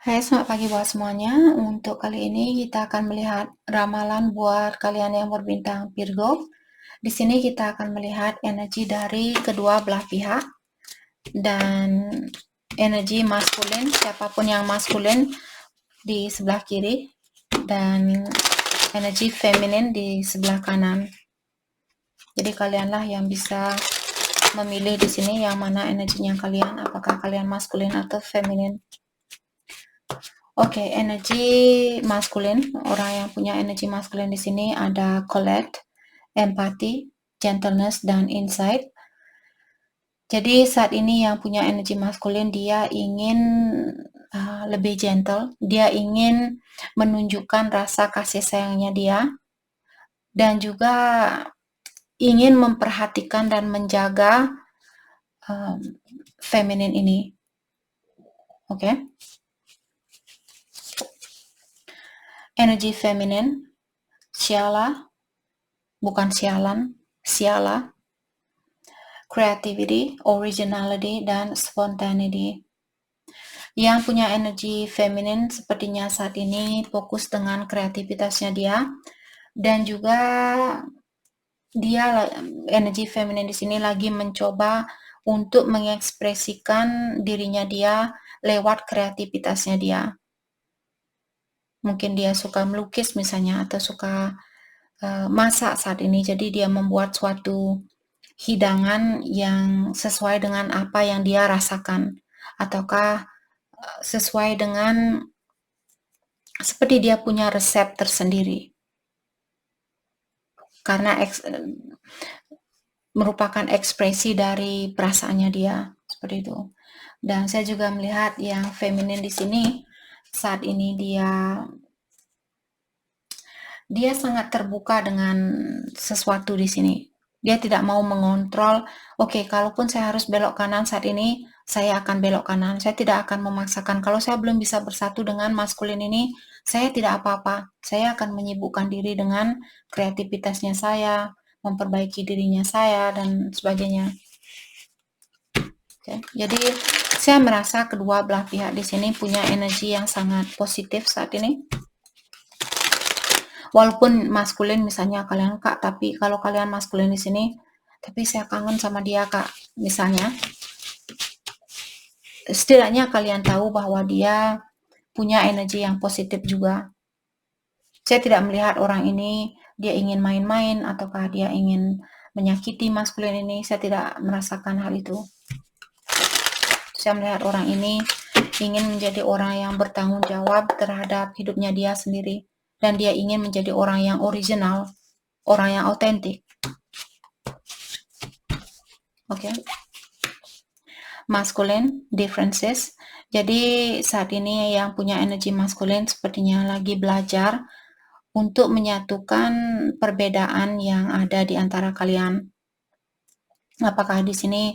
Hai, selamat pagi buat semuanya. Untuk kali ini kita akan melihat ramalan buat kalian yang berbintang Virgo. Di sini kita akan melihat energi dari kedua belah pihak dan energi maskulin, siapapun yang maskulin di sebelah kiri dan energi feminin di sebelah kanan. Jadi kalianlah yang bisa memilih di sini yang mana energinya kalian, apakah kalian maskulin atau feminin. Oke, energi maskulin, orang yang punya energi maskulin di sini ada Colette, empati, gentleness, dan insight. Jadi saat ini yang punya energi maskulin, dia ingin lebih gentle, dia ingin menunjukkan rasa kasih sayangnya dia, dan juga ingin memperhatikan dan menjaga feminin ini. Oke. Energi feminin, Siala, bukan sialan, Siala, creativity, originality, dan spontaneity. Yang punya energi feminin sepertinya saat ini fokus dengan kreativitasnya dia, dan juga dia energi feminin di sini lagi mencoba untuk mengekspresikan dirinya dia lewat kreativitasnya dia. Mungkin dia suka melukis misalnya, atau suka masak saat ini, jadi dia membuat suatu hidangan yang sesuai dengan apa yang dia rasakan, ataukah sesuai dengan seperti dia punya resep tersendiri, karena merupakan ekspresi dari perasaannya dia, seperti itu. Dan saya juga melihat yang feminin di sini saat ini dia sangat terbuka dengan sesuatu di sini. Dia tidak mau mengontrol, oke, kalaupun saya harus belok kanan saat ini, saya akan belok kanan. Saya tidak akan memaksakan. Kalau saya belum bisa bersatu dengan maskulin ini, saya tidak apa-apa. Saya akan menyibukkan diri dengan kreativitasnya saya, memperbaiki dirinya saya, dan sebagainya. Oke. Jadi, saya merasa kedua belah pihak di sini punya energi yang sangat positif saat ini. Walaupun maskulin misalnya kalian, Kak, tapi kalau kalian maskulin di sini, tapi saya kangen sama dia, Kak, misalnya, setidaknya kalian tahu bahwa dia punya energi yang positif juga. Saya tidak melihat orang ini dia ingin main-main ataukah dia ingin menyakiti maskulin ini. Saya tidak merasakan hal itu. Saya melihat orang ini ingin menjadi orang yang bertanggung jawab terhadap hidupnya dia sendiri, dan dia ingin menjadi orang yang original, orang yang autentik. Oke. Masculine differences. Jadi saat ini yang punya energi maskulin sepertinya lagi belajar untuk menyatukan perbedaan yang ada di antara kalian. Apakah di sini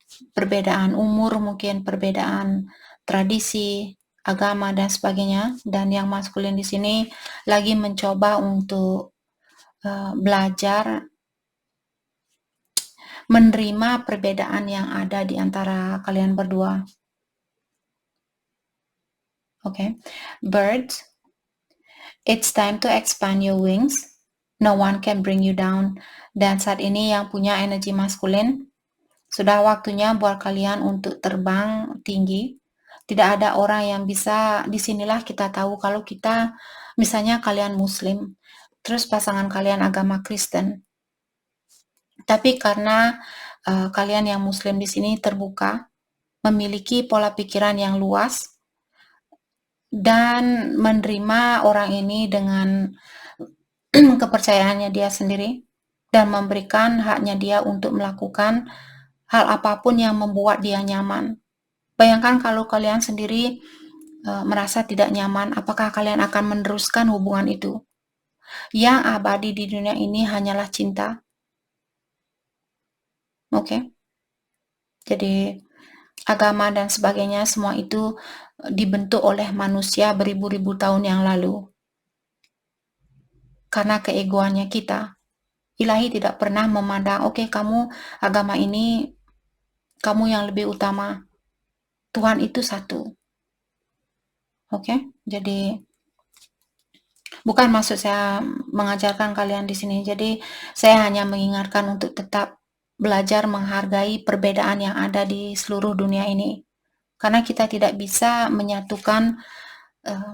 perbedaan umur, mungkin perbedaan tradisi, agama, dan sebagainya. Dan yang maskulin di sini lagi mencoba untuk belajar menerima perbedaan yang ada di antara kalian berdua. Okay. Birds, it's time to expand your wings. No one can bring you down. Dan saat ini yang punya energi maskulin, sudah waktunya buat kalian untuk terbang tinggi. Tidak ada orang yang bisa, disinilah kita tahu kalau kita, misalnya kalian muslim, terus pasangan kalian agama Kristen. Tapi karena kalian yang muslim di sini terbuka, memiliki pola pikiran yang luas, dan menerima orang ini dengan kepercayaannya dia sendiri, dan memberikan haknya dia untuk melakukan hal apapun yang membuat dia nyaman. Bayangkan kalau kalian sendiri merasa tidak nyaman, apakah kalian akan meneruskan hubungan itu? Yang abadi di dunia ini hanyalah cinta. Oke. Jadi agama dan sebagainya semua itu dibentuk oleh manusia beribu-ribu tahun yang lalu. Karena keegoannya kita. Ilahi tidak pernah memandang, oke, kamu agama ini, kamu yang lebih utama. Tuhan itu satu. Oke, jadi bukan maksud saya mengajarkan kalian di sini. Jadi saya hanya mengingatkan untuk tetap belajar menghargai perbedaan yang ada di seluruh dunia ini. Karena kita tidak bisa menyatukan eh,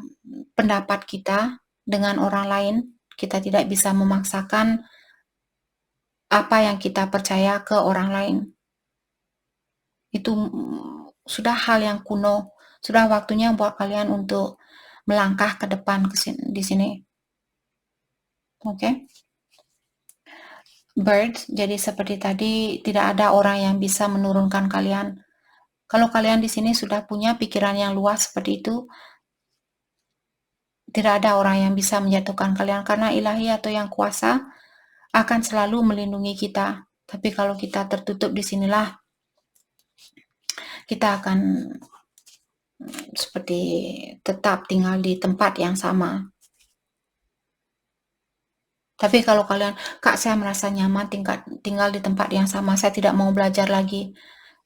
pendapat kita dengan orang lain. Kita tidak bisa memaksakan apa yang kita percaya ke orang lain. Itu sudah hal yang kuno. Sudah waktunya buat kalian untuk melangkah ke depan di sini. Oke. Bird, jadi seperti tadi tidak ada orang yang bisa menurunkan kalian. Kalau kalian di sini sudah punya pikiran yang luas seperti itu, tidak ada orang yang bisa menjatuhkan kalian karena ilahi atau yang kuasa akan selalu melindungi kita. Tapi kalau kita tertutup di sinilah kita akan seperti tetap tinggal di tempat yang sama. Tapi kalau kalian, Kak, saya merasa nyaman tinggal di tempat yang sama, saya tidak mau belajar lagi.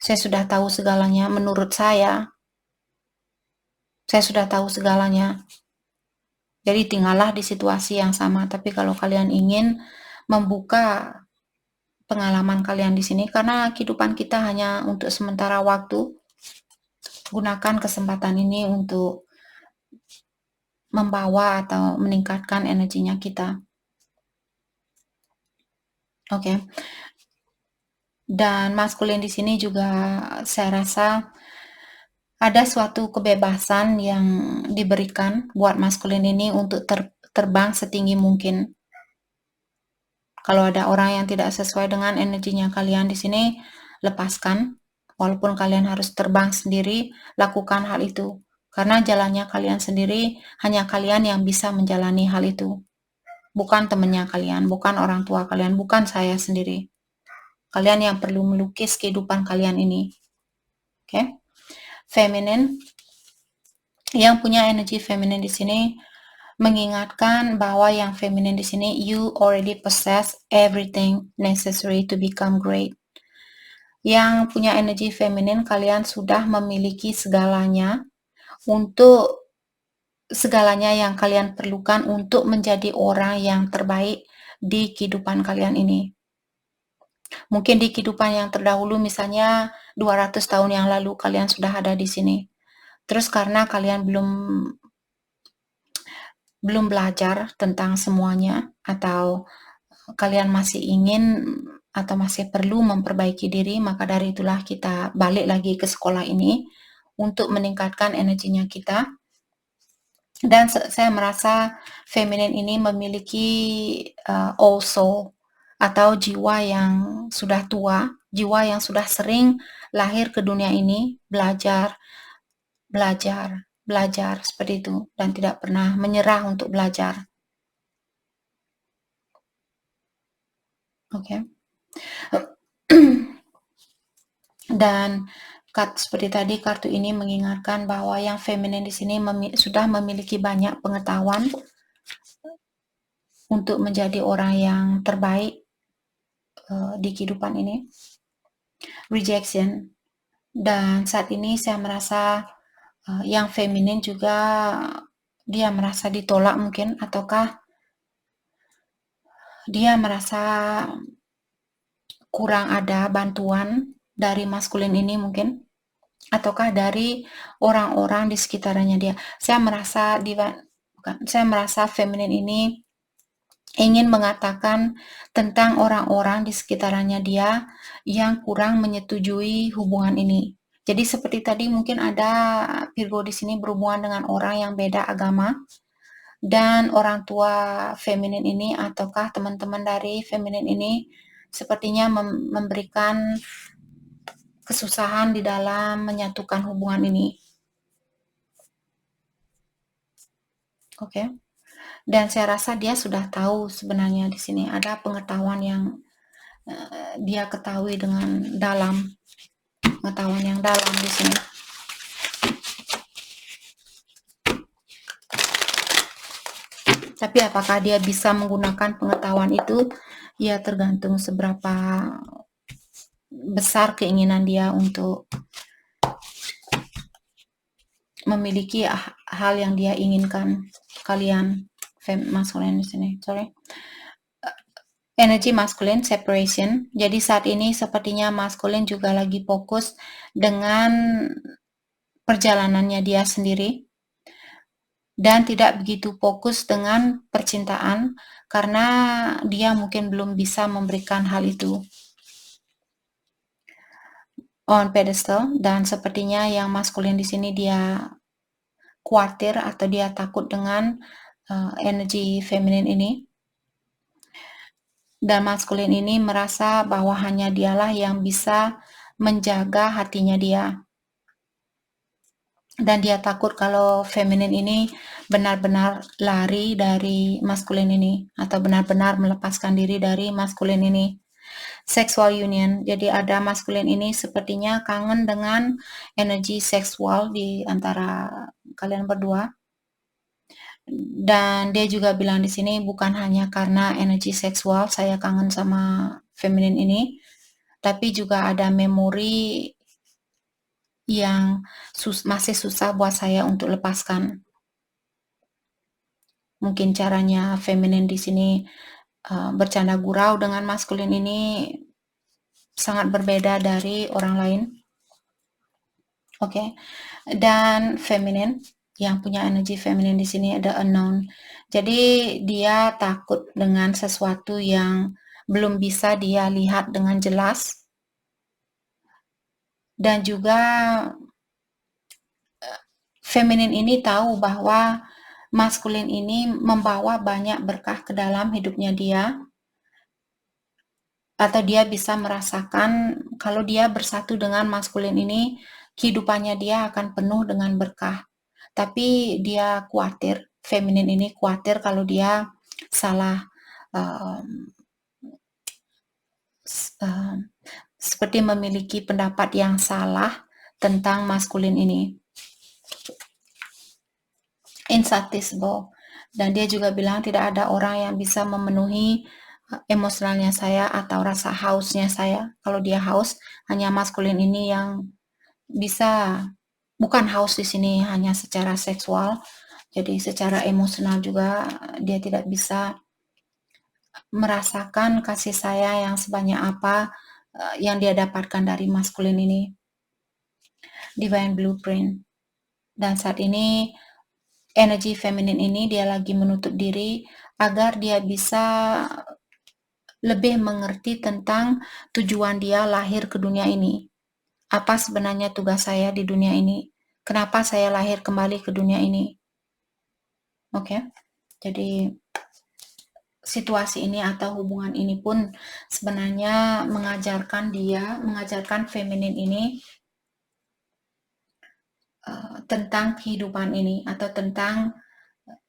Saya sudah tahu segalanya. Menurut saya sudah tahu segalanya. Jadi tinggallah di situasi yang sama. Tapi kalau kalian ingin membuka pengalaman kalian di sini, karena kehidupan kita hanya untuk sementara waktu, gunakan kesempatan ini untuk membawa atau meningkatkan energinya kita. Oke. Dan maskulin di sini juga saya rasa ada suatu kebebasan yang diberikan buat maskulin ini untuk terbang setinggi mungkin. Kalau ada orang yang tidak sesuai dengan energinya kalian di sini, lepaskan. Walaupun kalian harus terbang sendiri, lakukan hal itu. Karena jalannya kalian sendiri, hanya kalian yang bisa menjalani hal itu. Bukan temannya kalian, bukan orang tua kalian, bukan saya sendiri. Kalian yang perlu melukis kehidupan kalian ini. Oke? Feminine, yang punya energi feminin di sini mengingatkan bahwa yang feminin di sini, you already possess everything necessary to become great. Yang punya energi feminin, kalian sudah memiliki segalanya yang kalian perlukan untuk menjadi orang yang terbaik di kehidupan kalian ini. Mungkin di kehidupan yang terdahulu, misalnya 200 tahun yang lalu kalian sudah ada di sini. Terus karena kalian belum belajar tentang semuanya, atau kalian masih ingin atau masih perlu memperbaiki diri, maka dari itulah kita balik lagi ke sekolah ini untuk meningkatkan energinya kita. Dan saya merasa feminin ini memiliki old soul atau jiwa yang sudah tua, jiwa yang sudah sering lahir ke dunia ini, belajar seperti itu, dan tidak pernah menyerah untuk belajar. Oke. Dan seperti tadi, kartu ini mengingatkan bahwa yang feminin di sini sudah memiliki banyak pengetahuan untuk menjadi orang yang terbaik di kehidupan ini. Rejection. Dan saat ini saya merasa yang feminin juga dia merasa ditolak mungkin, ataukah dia merasa kurang ada bantuan dari maskulin ini mungkin, ataukah dari orang-orang di sekitarnya dia. Saya merasa feminin ini ingin mengatakan tentang orang-orang di sekitarnya dia yang kurang menyetujui hubungan ini. Jadi seperti tadi mungkin ada Virgo di sini berhubungan dengan orang yang beda agama, dan orang tua feminin ini ataukah teman-teman dari feminin ini sepertinya memberikan kesusahan di dalam menyatukan hubungan ini. Oke. Dan saya rasa dia sudah tahu sebenarnya di sini ada pengetahuan yang dia ketahui dengan dalam, pengetahuan yang dalam di sini. Tapi apakah dia bisa menggunakan pengetahuan itu? Ya tergantung seberapa besar keinginan dia untuk memiliki hal yang dia inginkan. Kalian maskulin di sini, sorry. Energi maskulin separation. Jadi saat ini sepertinya maskulin juga lagi fokus dengan perjalanannya dia sendiri dan tidak begitu fokus dengan percintaan karena dia mungkin belum bisa memberikan hal itu on pedestal, dan sepertinya yang maskulin di sini dia khawatir atau dia takut dengan energi feminin ini. Dan maskulin ini merasa bahwa hanya dialah yang bisa menjaga hatinya dia. Dan dia takut kalau feminin ini benar-benar lari dari maskulin ini atau benar-benar melepaskan diri dari maskulin ini. Sexual union, jadi ada maskulin ini sepertinya kangen dengan energi seksual di antara kalian berdua. Dan dia juga bilang di sini bukan hanya karena energi seksual saya kangen sama feminin ini, tapi juga ada memori yang masih susah buat saya untuk lepaskan. Mungkin caranya feminin di sini bercanda gurau dengan maskulin ini sangat berbeda dari orang lain. Oke. Dan feminin yang punya energi feminin di sini ada unknown. Jadi dia takut dengan sesuatu yang belum bisa dia lihat dengan jelas. Dan juga feminin ini tahu bahwa maskulin ini membawa banyak berkah ke dalam hidupnya dia, atau dia bisa merasakan kalau dia bersatu dengan maskulin ini, kehidupannya dia akan penuh dengan berkah. Tapi dia khawatir, feminin ini khawatir kalau dia salah seperti memiliki pendapat yang salah tentang maskulin ini. Insatiable. Dan dia juga bilang tidak ada orang yang bisa memenuhi emosionalnya saya atau rasa hausnya saya. Kalau dia haus, hanya maskulin ini yang bisa, bukan haus di sini hanya secara seksual, jadi secara emosional juga dia tidak bisa merasakan kasih sayang yang sebanyak apa yang dia dapatkan dari maskulin ini. Divine blueprint. Dan saat ini energi feminin ini dia lagi menutup diri agar dia bisa lebih mengerti tentang tujuan dia lahir ke dunia ini. Apa sebenarnya tugas saya di dunia ini? Kenapa saya lahir kembali ke dunia ini? Oke. Jadi situasi ini atau hubungan ini pun sebenarnya mengajarkan feminin ini tentang kehidupan ini atau tentang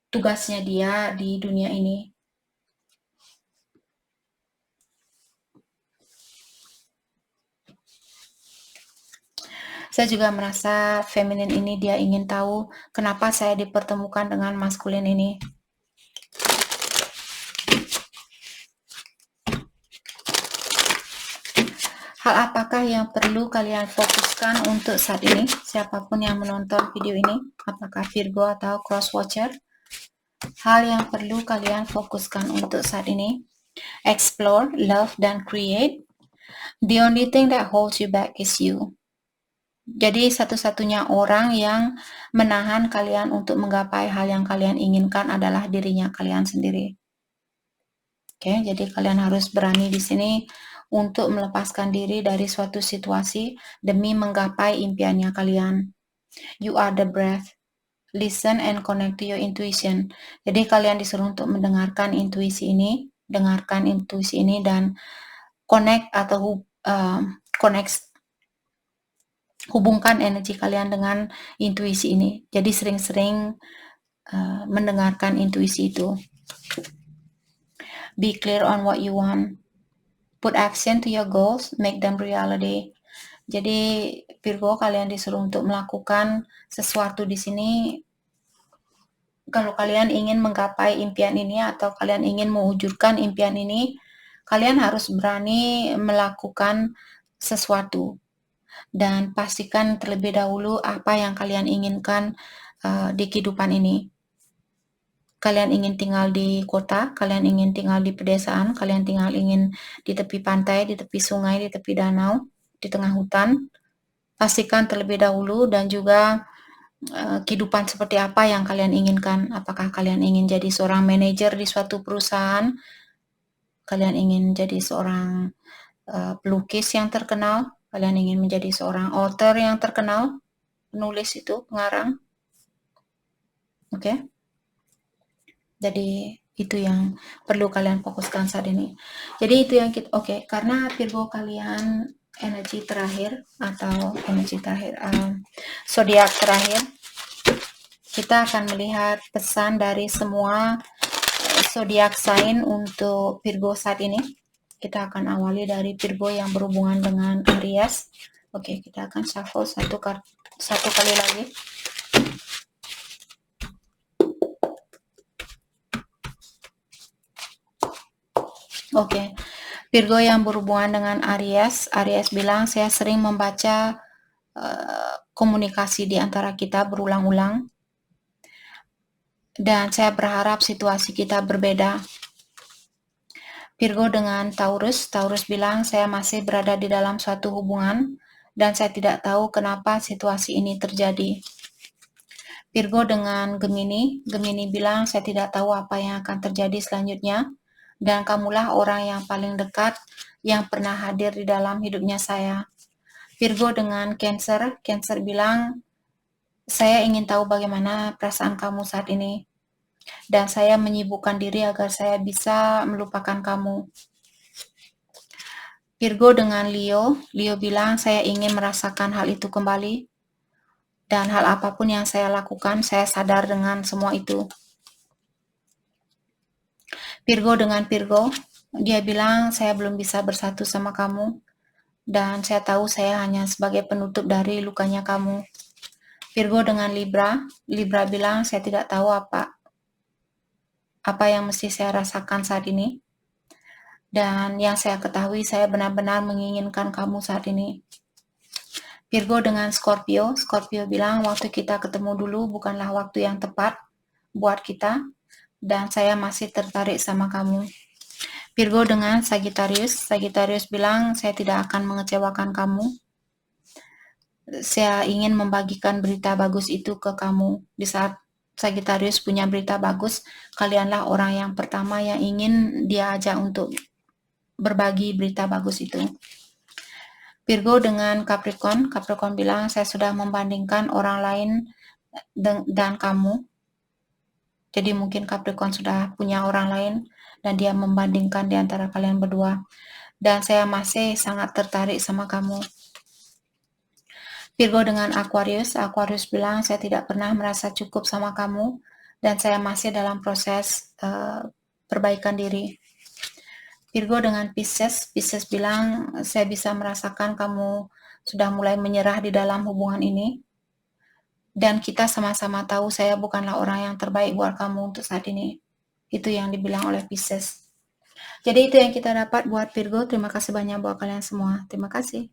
tugasnya dia di dunia ini. Saya juga merasa feminin ini dia ingin tahu kenapa saya dipertemukan dengan maskulin ini. Hal apakah yang perlu kalian fokuskan untuk saat ini? Siapapun yang menonton video ini, apakah Virgo atau Cross Watcher? Hal yang perlu kalian fokuskan untuk saat ini: explore, love, dan create. The only thing that holds you back is you. Jadi satu-satunya orang yang menahan kalian untuk menggapai hal yang kalian inginkan adalah dirinya kalian sendiri. Oke, jadi kalian harus berani di sini untuk melepaskan diri dari suatu situasi demi menggapai impiannya kalian. You are the breath. Listen and connect to your intuition. Jadi kalian disuruh untuk mendengarkan intuisi ini, dan connect atau hubungkan energi kalian dengan intuisi ini. Jadi sering-sering mendengarkan intuisi itu. Be clear on what you want. Put action to your goals, make them reality. Jadi Virgo, kalian disuruh untuk melakukan sesuatu di sini. Kalau kalian ingin menggapai impian ini atau kalian ingin mewujudkan impian ini, kalian harus berani melakukan sesuatu. dan pastikan terlebih dahulu apa yang kalian inginkan di kehidupan ini. Kalian ingin tinggal di kota, kalian ingin tinggal di pedesaan, kalian ingin di tepi pantai, di tepi sungai, di tepi danau, di tengah hutan. Pastikan terlebih dahulu, dan juga kehidupan seperti apa yang kalian inginkan. Apakah kalian ingin jadi seorang manajer di suatu perusahaan? Kalian ingin jadi seorang pelukis yang terkenal? Kalian ingin menjadi seorang author yang terkenal? Penulis itu, pengarang. Oke? Jadi itu yang perlu kalian fokuskan saat ini. Jadi itu yang kita, karena Virgo kalian energi terakhir atau zodiak terakhir, kita akan melihat pesan dari semua zodiak sign untuk Virgo saat ini. Kita akan awali dari Virgo yang berhubungan dengan Aries. Oke, kita akan shuffle satu kali lagi. Oke, Virgo yang berhubungan dengan Aries. Aries bilang, saya sering membaca komunikasi di antara kita berulang-ulang, dan saya berharap situasi kita berbeda. Virgo dengan Taurus. Taurus bilang, saya masih berada di dalam suatu hubungan dan saya tidak tahu kenapa situasi ini terjadi. Virgo dengan Gemini. Gemini bilang, saya tidak tahu apa yang akan terjadi selanjutnya, dan kamulah orang yang paling dekat yang pernah hadir di dalam hidupnya saya. Virgo dengan Cancer. Cancer bilang, saya ingin tahu bagaimana perasaan kamu saat ini, dan saya menyibukkan diri agar saya bisa melupakan kamu. Virgo dengan Leo. Leo bilang, saya ingin merasakan hal itu kembali, dan hal apapun yang saya lakukan, saya sadar dengan semua itu. Virgo dengan Virgo. Dia bilang, saya belum bisa bersatu sama kamu, dan saya tahu saya hanya sebagai penutup dari lukanya kamu. Virgo dengan Libra. Libra bilang, saya tidak tahu apa yang mesti saya rasakan saat ini, dan yang saya ketahui, saya benar-benar menginginkan kamu saat ini. Virgo dengan Scorpio. Scorpio bilang, waktu kita ketemu dulu bukanlah waktu yang tepat buat kita, dan saya masih tertarik sama kamu. Virgo dengan Sagittarius. Sagittarius bilang, saya tidak akan mengecewakan kamu. Saya ingin membagikan berita bagus itu ke kamu. Di saat Sagittarius punya berita bagus, kalianlah orang yang pertama yang ingin dia ajak untuk berbagi berita bagus itu. Virgo dengan Capricorn. Capricorn bilang, saya sudah membandingkan orang lain dan kamu. Jadi mungkin Capricorn sudah punya orang lain dan dia membandingkan di antara kalian berdua. Dan saya masih sangat tertarik sama kamu. Virgo dengan Aquarius. Aquarius bilang, saya tidak pernah merasa cukup sama kamu, dan saya masih dalam proses perbaikan diri. Virgo dengan Pisces. Pisces bilang, saya bisa merasakan kamu sudah mulai menyerah di dalam hubungan ini, dan kita sama-sama tahu saya bukanlah orang yang terbaik buat kamu untuk saat ini. Itu yang dibilang oleh Pisces. Jadi itu yang kita dapat buat Virgo. Terima kasih banyak buat kalian semua. Terima kasih.